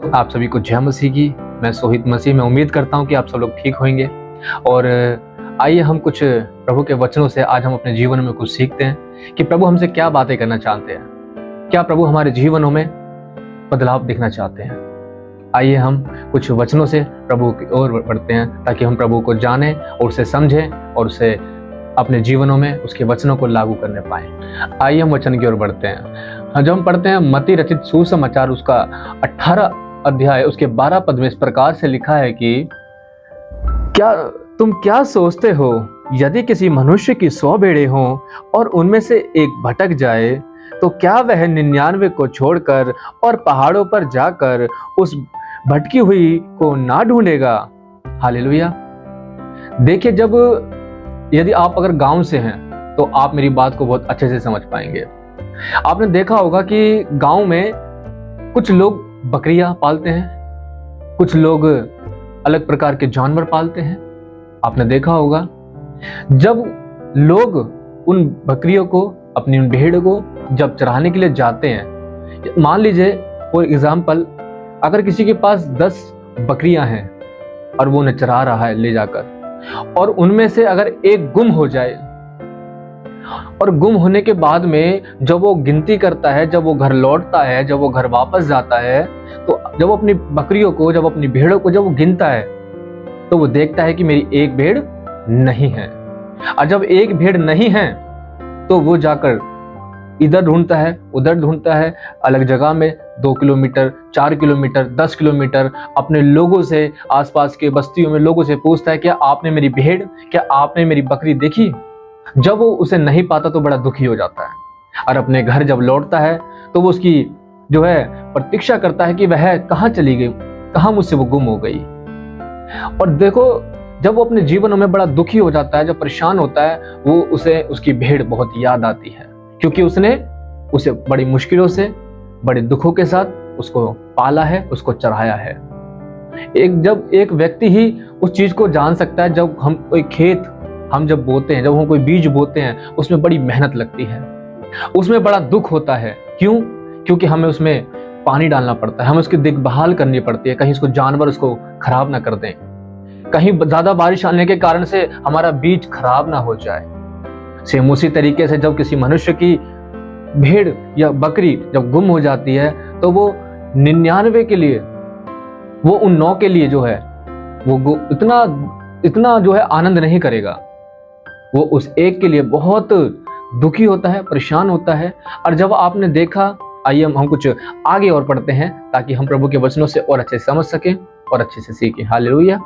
आप सभी को जय मसीह की। मैं सोहित मसीह में उम्मीद करता हूं कि आप सब लोग ठीक होंगे। और आइए हम कुछ प्रभु के वचनों से आज हम अपने जीवन में कुछ सीखते हैं कि प्रभु हमसे क्या बातें करना चाहते हैं। क्या प्रभु हमारे जीवनों में बदलाव देखना चाहते हैं। आइए हम कुछ वचनों से प्रभु की ओर बढ़ते हैं ताकि हम प्रभु को जानें और उसे समझें और उसे अपने जीवनों में उसके वचनों को लागू करने पाएं। आइए हम वचन की ओर बढ़ते हैं। जब हम पढ़ते हैं मत्ती रचित सुसमाचार उसका 18 अध्याय उसके 12 पद में इस प्रकार से लिखा है कि तुम क्या सोचते हो, यदि किसी मनुष्य की 100 भेड़ें हों और उनमें से एक भटक जाए तो क्या वह 99 को छोड़कर और पहाड़ों पर जाकर उस भटकी हुई को ना ढूंढेगा। हालेलुया। देखिए, यदि आप अगर गांव से हैं तो आप मेरी बात को बहुत अच्छे से समझ पाएंगे। आपने देखा होगा कि गांव में कुछ लोग बकरियां पालते हैं, कुछ लोग अलग प्रकार के जानवर पालते हैं। आपने देखा होगा जब लोग उन बकरियों को, अपनी उन भेड़ को जब चराने के लिए जाते हैं, मान लीजिए फॉर एग्जाम्पल अगर किसी के पास 10 बकरियां हैं और वो उन्हें चरा रहा है ले जाकर, और उनमें से अगर एक गुम हो जाए और गुम होने के बाद में जब वो गिनती करता है, जब वो घर लौटता है, जब वो घर वापस जाता है, तो जब वो अपनी बकरियों को, जब अपनी भेड़ों को जब वो गिनता है तो वो देखता है कि मेरी एक भेड़ नहीं है। और जब एक भेड़ नहीं है तो वो जाकर इधर ढूंढता है, उधर ढूंढता है, अलग जगह में 2 किलोमीटर, 4 किलोमीटर, 10 किलोमीटर अपने लोगों से, आसपास के बस्तियों में लोगों से पूछता है क्या आपने मेरी भेड़, क्या आपने मेरी बकरी देखी। जब वो उसे नहीं पाता तो बड़ा दुखी हो जाता है और अपने घर जब लौटता है तो वो उसकी जो है प्रतीक्षा करता है कि वह कहाँ चली गई, कहाँ मुझसे वो गुम हो गई। और देखो, जब वो अपने जीवन में बड़ा दुखी हो जाता है, जब परेशान होता है, वो उसे उसकी भेड़ बहुत याद आती है, क्योंकि उसने उसे बड़ी मुश्किलों से, बड़े दुखों के साथ उसको पाला है, उसको चढ़ाया है। जब एक व्यक्ति ही उस चीज को जान सकता है, जब हम कोई खेत हम जब बोते हैं, जब हम कोई बीज बोते हैं, उसमें बड़ी मेहनत लगती है, उसमें बड़ा दुख होता है। क्यों? क्योंकि हमें उसमें पानी डालना पड़ता है, हमें उसकी देखभाल करनी पड़ती है, कहीं उसको जानवर उसको खराब ना कर दें, कहीं ज्यादा बारिश आने के कारण से हमारा बीज खराब ना हो जाए। सेम उसी तरीके से जब किसी मनुष्य की भेड़ या बकरी जब गुम हो जाती है तो वो 99 के लिए, वो उन 9 के लिए जो है वो इतना जो है आनंद नहीं करेगा। वो उस एक के लिए बहुत दुखी होता है, परेशान होता है। और जब आपने देखा, आइए हम कुछ आगे और पढ़ते हैं ताकि हम प्रभु के वचनों से और अच्छे से समझ सकें और अच्छे से सीखें। हालेलुया।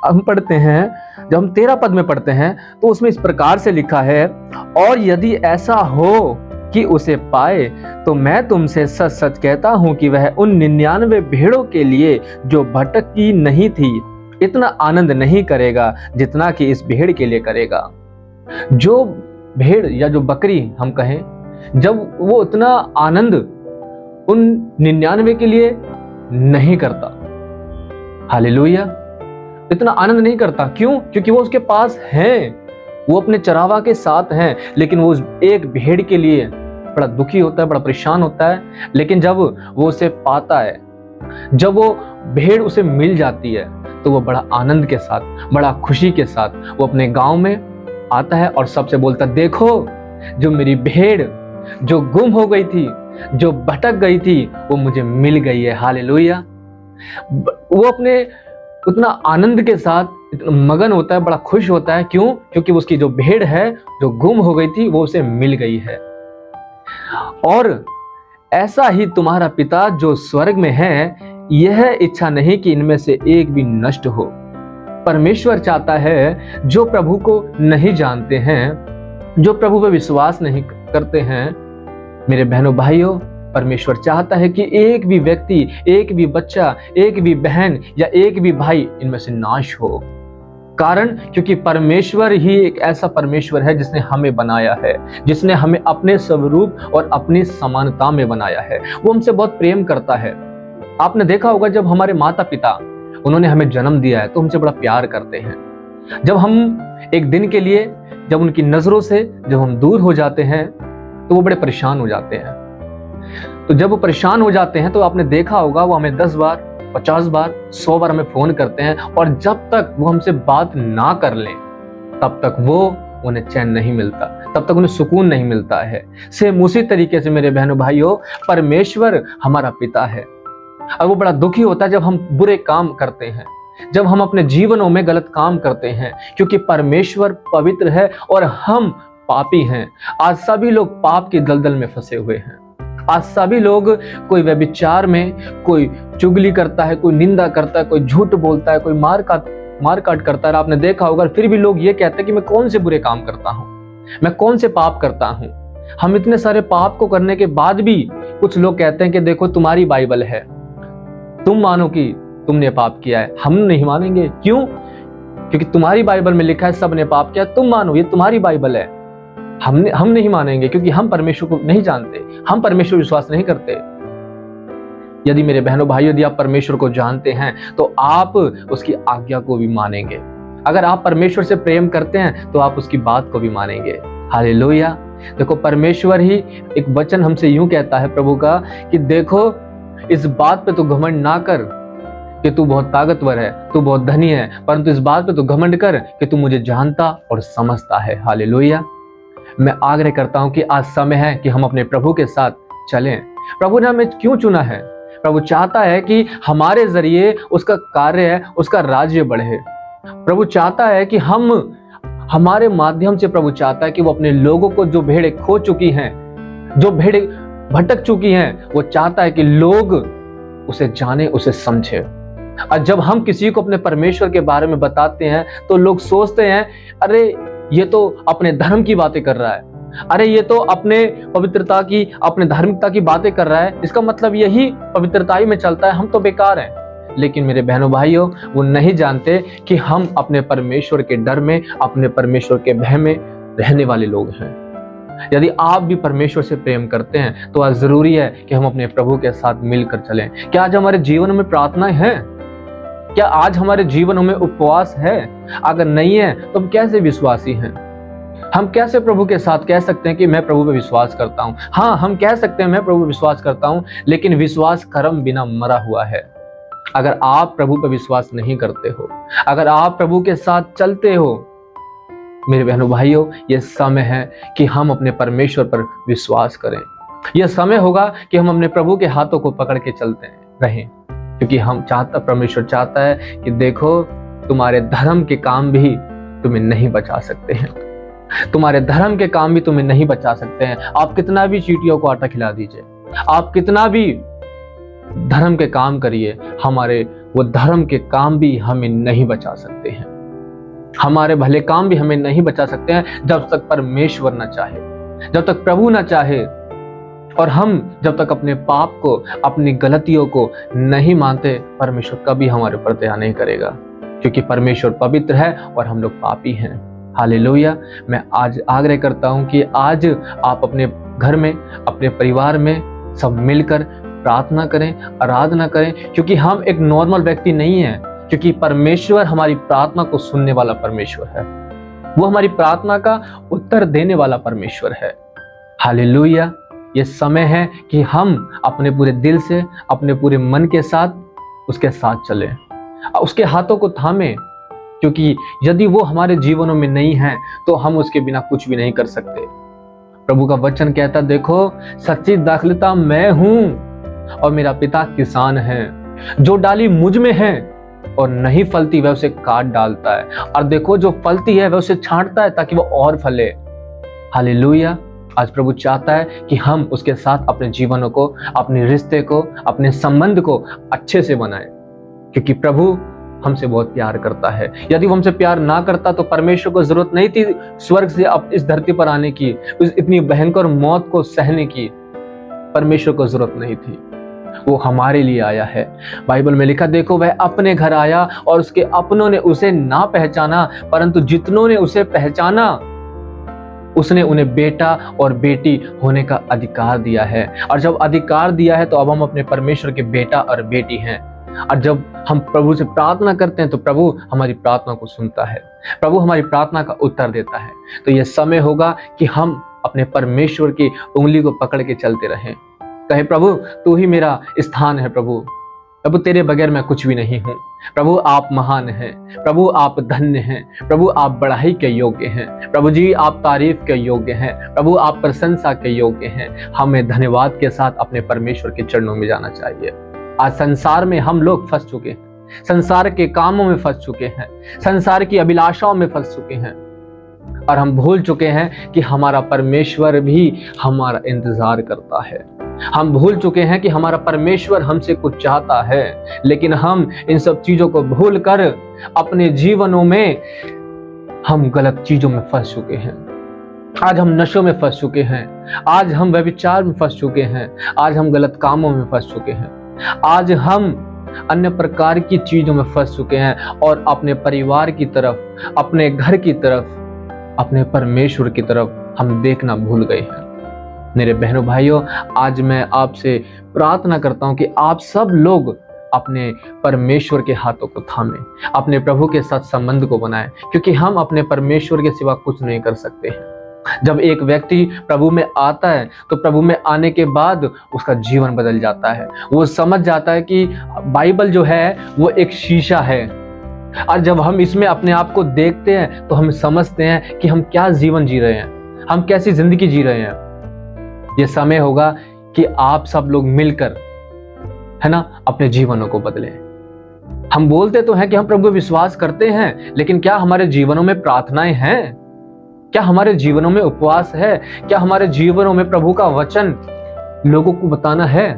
हम पढ़ते हैं, जब हम 13 पद में पढ़ते हैं तो उसमें इस प्रकार से लिखा है, और यदि ऐसा हो कि उसे पाए तो मैं तुमसे सच सच कहता हूं कि वह उन 99 भेड़ों के लिए जो भटकी नहीं थी इतना आनंद नहीं करेगा जितना कि इस भेड़ के लिए करेगा। जो भेड़ या जो बकरी हम कहें, जब वो इतना आनंद उन 99 के लिए नहीं करता, हालेलुया, इतना आनंद नहीं करता। क्यों? क्योंकि वो उसके पास हैं, वो अपने चरावा के साथ हैं, लेकिन वो उस एक भेड़ के लिए बड़ा दुखी होता है, बड़ा परेशान होता है। लेकिन जब वो उसे पाता है, जब वो भेड़ उसे मिल जाती है, तो वो बड़ा आनंद के साथ, बड़ा खुशी के साथ वो अपने गांव में आता है और सबसे बोलता, देखो जो मेरी भेड़ जो गुम हो गई थी, जो भटक गई थी, वो मुझे मिल गई है। हालेलुया। वो अपने उतना आनंद के साथ इतना मगन होता है, बड़ा खुश होता है। क्यों? क्योंकि उसकी जो भेड़ है जो गुम हो गई थी वो उसे मिल गई है। और ऐसा ही तुम्हारा पिता जो स्वर्ग में है, यह इच्छा नहीं कि इनमें से एक भी नष्ट हो। परमेश्वर चाहता है जो प्रभु को नहीं जानते हैं, जो प्रभु पे विश्वास नहीं करते हैं, मेरे बहनों भाइयों, परमेश्वर चाहता है कि एक भी व्यक्ति, एक भी बच्चा, एक भी बहन या एक भी भाई इनमें से नाश हो। कारण क्योंकि परमेश्वर ही एक ऐसा परमेश्वर है जिसने हमें बनाया है, जिसने हमें अपने स्वरूप और अपनी समानता में बनाया है। वो हमसे बहुत प्रेम करता है। आपने देखा होगा जब हमारे माता पिता उन्होंने हमें जन्म दिया है तो हमसे बड़ा प्यार करते हैं। जब हम एक दिन के लिए, जब उनकी नजरों से जब हम दूर हो जाते हैं तो वो बड़े परेशान हो जाते हैं। तो जब वो परेशान हो जाते हैं तो आपने देखा होगा वो हमें 10 बार, 50 बार, 100 बार हमें फोन करते हैं, और जब तक वो हमसे बात ना कर लें तब तक उन्हें चैन नहीं मिलता, तब तक उन्हें सुकून नहीं मिलता है। सेम उसी तरीके से मेरे बहनों भाइयों, परमेश्वर हमारा पिता है, और वो बड़ा दुखी होता है जब हम बुरे काम करते हैं, जब हम अपने जीवनों में गलत काम करते हैं, क्योंकि परमेश्वर पवित्र है और हम पापी हैं। आज सभी लोग पाप की दलदल में फंसे हुए हैं। आज सभी लोग, कोई व्यभिचार में, कोई चुगली करता है, कोई निंदा करता है, कोई झूठ बोलता है, कोई मार काट करता है। आपने देखा होगा, फिर भी लोग ये कहते हैं कि मैं कौन से बुरे काम करता हूं, मैं कौन से पाप करता हूं। हम इतने सारे पाप को करने के बाद भी कुछ लोग कहते हैं कि देखो तुम्हारी बाइबल है, तुम मानो कि तुमने पाप किया है। हम नहीं मानेंगे। क्यों? क्योंकि तुम्हारी बाइबल में लिखा है सबने पाप किया, तुम मानो, ये तुम्हारी बाइबल है। हम नहीं मानेंगे, क्योंकि हम परमेश्वर को नहीं जानते, हम परमेश्वर विश्वास नहीं करते। यदि मेरे बहनों भाइयों, यदि आप परमेश्वर को जानते हैं तो आप उसकी आज्ञा को भी मानेंगे। अगर आप परमेश्वर से प्रेम करते हैं तो आप उसकी बात को भी मानेंगे। हालेलुया। देखो, परमेश्वर ही एक वचन हमसे यूं कहता है प्रभु का, कि देखो इस बात पे तू घमंड ना कर कि तू बहुत ताकतवर है, तू बहुत धनी है, परंतु इस बात पे तू घमंड कर कि तू मुझे जानता और समझता है। हालेलुया। मैं आग्रह करता हूं कि आज समय है कि हम अपने प्रभु के साथ चलें। प्रभु ने हमें क्यों चुना है? प्रभु चाहता है कि हमारे जरिए उसका कार्य है, उसका राज्य बढ़े। प्रभु चाहता है कि हमारे माध्यम से, प्रभु चाहता है कि वो अपने लोगों को, जो भेड़ें खो चुकी हैं, जो भेड़ें भटक चुकी हैं, वो चाहता है कि लोग उसे जाने, उसे समझे। और जब हम किसी को अपने परमेश्वर के बारे में बताते हैं तो लोग सोचते हैं, अरे ये तो अपने धर्म की बातें कर रहा है, अरे ये तो अपने पवित्रता की, अपने धार्मिकता की बातें कर रहा है, इसका मतलब यही पवित्रता में चलता है, हम तो बेकार हैं। लेकिन मेरे बहनों भाइयों, वो नहीं जानते कि हम अपने परमेश्वर के डर में, अपने परमेश्वर के भय में रहने वाले लोग हैं। यदि आप भी परमेश्वर से प्रेम करते हैं तो आज जरूरी है कि हम अपने प्रभु के साथ मिलकर चलें। क्या आज हमारे जीवन में प्रार्थनाएं हैं? क्या आज हमारे जीवन में उपवास है? अगर नहीं है तो हम कैसे विश्वासी हैं? हम कैसे प्रभु के साथ कह सकते हैं कि मैं प्रभु पे विश्वास करता हूं? हाँ, हम कह सकते हैं मैं प्रभु पे विश्वास करता हूं, लेकिन विश्वास कर्म बिना मरा हुआ है। अगर आप प्रभु पे विश्वास नहीं करते हो, अगर आप प्रभु के साथ चलते हो, मेरे बहनों भाइयों, यह समय है कि हम अपने परमेश्वर पर विश्वास करें। यह समय होगा कि हम अपने प्रभु के हाथों को पकड़ के चलते रहें, क्योंकि परमेश्वर चाहता है कि देखो, तुम्हारे धर्म के काम भी तुम्हें नहीं बचा सकते हैं, तुम्हारे धर्म के काम भी तुम्हें नहीं बचा सकते हैं। आप कितना भी चींटियों को आटा खिला दीजिए, आप कितना भी धर्म के काम करिए, हमारे वो धर्म के काम भी हमें नहीं बचा सकते हैं, हमारे भले काम भी हमें नहीं बचा सकते हैं, जब तक परमेश्वर ना चाहे, जब तक प्रभु ना चाहे। और हम जब तक अपने पाप को, अपनी गलतियों को नहीं मानते, परमेश्वर कभी हमारे ऊपर दया नहीं करेगा, क्योंकि परमेश्वर पवित्र है और हम लोग पापी हैं। हालेलुया। मैं आज आग्रह करता हूं कि आज आप अपने घर में, अपने परिवार में सब मिलकर प्रार्थना करें, आराधना करें, क्योंकि हम एक नॉर्मल व्यक्ति नहीं है, क्योंकि परमेश्वर हमारी प्रार्थना को सुनने वाला परमेश्वर है, वो हमारी प्रार्थना का उत्तर देने वाला परमेश्वर है। हालेलुया। ये समय है कि हम अपने पूरे दिल से, अपने पूरे मन के साथ उसके साथ चलें, उसके हाथों को थामें, क्योंकि यदि वो हमारे जीवनों में नहीं है तो हम उसके बिना कुछ भी नहीं कर सकते। प्रभु का वचन कहता, देखो सच्ची दाखलता मैं हूं और मेरा पिता किसान है, जो डाली मुझ में है और नहीं फलती वह उसे काट डालता है, और देखो जो फलती है वह उसे छांटता है ताकि वह और फले। हालेलुया। आज प्रभु चाहता है कि हम उसके साथ अपने जीवनों को, अपने रिश्ते को, अपने संबंध को अच्छे से बनाएं, क्योंकि प्रभु हमसे बहुत प्यार करता है। यदि वो हमसे प्यार ना करता तो परमेश्वर को जरूरत नहीं थी स्वर्ग से अब इस धरती पर आने की, इतनी भयंकर मौत को सहने की परमेश्वर को जरूरत नहीं थी, वो हमारे लिए आया है। बाइबल में लिखा, देखो वह अपने घर आया और उसके अपनों ने उसे ना पहचाना, परंतु जितनों ने उसे पहचाना उसने उन्हें बेटा और बेटी होने का अधिकार दिया है। और जब अधिकार दिया है तो अब हम अपने परमेश्वर के बेटा और बेटी हैं। और जब हम प्रभु से प्रार्थना करते हैं तो प्रभु हमारी प्रार्थना को सुनता है, प्रभु हमारी प्रार्थना का उत्तर देता है। तो यह समय होगा कि हम अपने परमेश्वर की उंगली को पकड़ के चलते रहें, कहे प्रभु तू ही मेरा स्थान है प्रभु, प्रभु तेरे बगैर मैं कुछ भी नहीं हूँ। प्रभु आप महान हैं, प्रभु आप धन्य हैं, प्रभु आप बढ़ाई के योग्य हैं, प्रभु जी आप तारीफ के योग्य हैं, प्रभु आप प्रशंसा के योग्य हैं। हमें धन्यवाद के साथ अपने परमेश्वर के चरणों में जाना चाहिए। आज संसार में हम लोग फंस चुके हैं, संसार के कामों में फंस चुके हैं, संसार की अभिलाषाओं में फंस चुके हैं, और हम भूल चुके हैं कि हमारा परमेश्वर भी हमारा इंतजार करता है। हम भूल चुके हैं कि हमारा परमेश्वर हमसे कुछ चाहता है, लेकिन हम इन सब चीजों को भूलकर अपने जीवनों में हम गलत चीजों में फंस चुके हैं। आज हम नशों में फंस चुके हैं, आज हम व्यभिचार में फंस चुके हैं, आज हम गलत कामों में फंस चुके हैं, आज हम अन्य प्रकार की चीजों में फंस चुके हैं और अपने परिवार की तरफ, अपने घर की तरफ, अपने परमेश्वर की तरफ हम देखना भूल गए हैं। मेरे बहनों भाइयों, आज मैं आपसे प्रार्थना करता हूं कि आप सब लोग अपने परमेश्वर के हाथों को थामें, अपने प्रभु के साथ संबंध को बनाएं, क्योंकि हम अपने परमेश्वर के सिवा कुछ नहीं कर सकते हैं। जब एक व्यक्ति प्रभु में आता है तो प्रभु में आने के बाद उसका जीवन बदल जाता है। वो समझ जाता है कि बाइबल जो है वो एक शीशा है, और जब हम इसमें अपने आप को देखते हैं तो हम समझते हैं कि हम क्या जीवन जी रहे हैं, हम कैसी जिंदगी जी रहे हैं। ये समय होगा कि आप सब लोग मिलकर, है ना, अपने जीवनों को बदलें। हम बोलते तो हैं कि हम प्रभु विश्वास करते हैं, लेकिन क्या हमारे जीवनों में प्रार्थनाएं हैं? क्या हमारे जीवनों में उपवास है? क्या हमारे जीवनों में प्रभु का वचन लोगों को बताना है?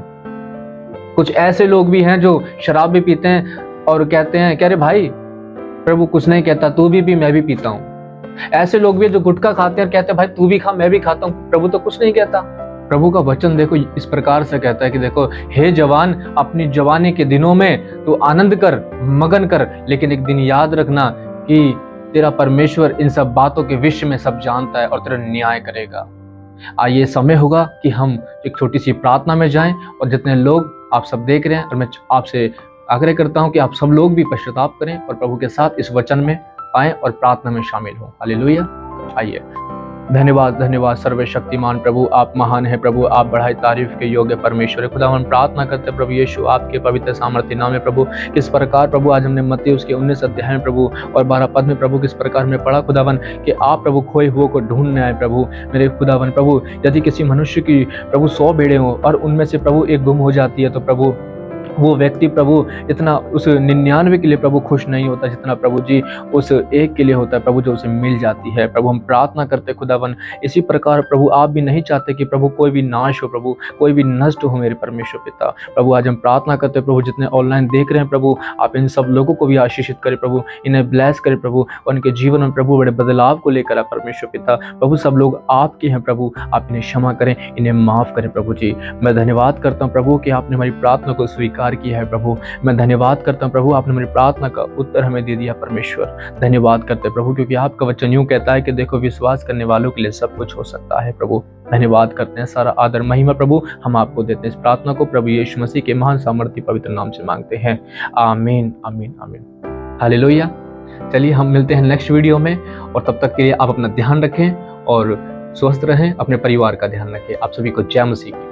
कुछ ऐसे लोग भी हैं जो शराब भी पीते हैं और कहते हैं कि अरे भाई प्रभु कुछ नहीं कहता, तू भी पी, मैं भी पीता हूँ। ऐसे लोग भी जो गुटखा खाते हैं और कहते हैं भाई तू भी खा, मैं भी खाता हूँ, प्रभु तो कुछ नहीं कहता। प्रभु का वचन देखो इस प्रकार से कहता है कि देखो हे जवान, अपनी जवानी के दिनों में तू आनंद कर, मगन कर, लेकिन एक दिन याद रखना कि तेरा परमेश्वर इन सब बातों के विषय में सब जानता है और तेरा न्याय करेगा। आइए समय होगा कि हम एक छोटी सी प्रार्थना में जाएं, और जितने लोग आप सब देख रहे हैं, और मैं आपसे आग्रह करता हूं कि आप सब लोग भी पश्चाताप करें और प्रभु के साथ इस वचन में आएं और प्रार्थना में शामिल हों। हालेलुया। आइए। धन्यवाद, धन्यवाद सर्वशक्तिमान प्रभु, आप महान है प्रभु, आप बढ़ाई तारीफ के योग्य परमेश्वर है। खुदा हम प्रार्थना करते प्रभु यीशु आपके पवित्र सामर्थ्य नाम में प्रभु, किस प्रकार प्रभु आज हमने मत्ती उसके 19 अध्याय में प्रभु और 12 पद में प्रभु किस प्रकार में पढ़ा खुदावन कि आप प्रभु खोए हुए को ढूंढने आए प्रभु। मेरे खुदावन प्रभु, यदि किसी मनुष्य की प्रभु 100 भेड़ें हो और उनमें से प्रभु एक गुम हो जाती है, तो प्रभु वो व्यक्ति प्रभु इतना उस 99 के लिए प्रभु खुश नहीं होता जितना प्रभु जी उस एक के लिए होता है प्रभु, जो उसे मिल जाती है। प्रभु हम प्रार्थना करते खुदावन, इसी प्रकार प्रभु आप भी नहीं चाहते कि प्रभु कोई भी नाश हो प्रभु, कोई भी नष्ट हो मेरे परमेश्वर पिता। प्रभु आज हम प्रार्थना करते प्रभु, जितने ऑनलाइन देख रहे हैं प्रभु, आप इन सब लोगों को भी आशीषित करें प्रभु, इन्हें ब्लेस करें प्रभु, और उनके जीवन में प्रभु बड़े बदलाव को लेकर आ परमेश्वर पिता। प्रभु सब लोग आपके हैं प्रभु, आप इन्हें क्षमा करें, इन्हें माफ करें प्रभु जी। मैं धन्यवाद करता हूँ प्रभु कि आपने हमारी प्रार्थना को स्वीकार किया है प्रभु। मैं धन्यवाद करता हूँ प्रभु, आपने मेरी प्रार्थना का उत्तर हमें दे दिया परमेश्वर। धन्यवाद करते प्रभु, क्योंकि आपका वचन यूं कहता है कि देखो विश्वास करने वालों के लिए सब कुछ हो सकता है प्रभु। धन्यवाद करते हैं, सारा आदर महिमा प्रभु हम आपको देते हैं। इस प्रार्थना को प्रभु यीशु मसीह के महान सामर्थ्य पवित्र नाम से मांगते हैं, आमीन आमीन आमीन। हालेलुया। चलिए हम मिलते हैं नेक्स्ट वीडियो में, और तब तक के लिए आप अपना ध्यान रखें और स्वस्थ रहें, अपने परिवार का ध्यान रखें। आप सभी को जय मसीह की।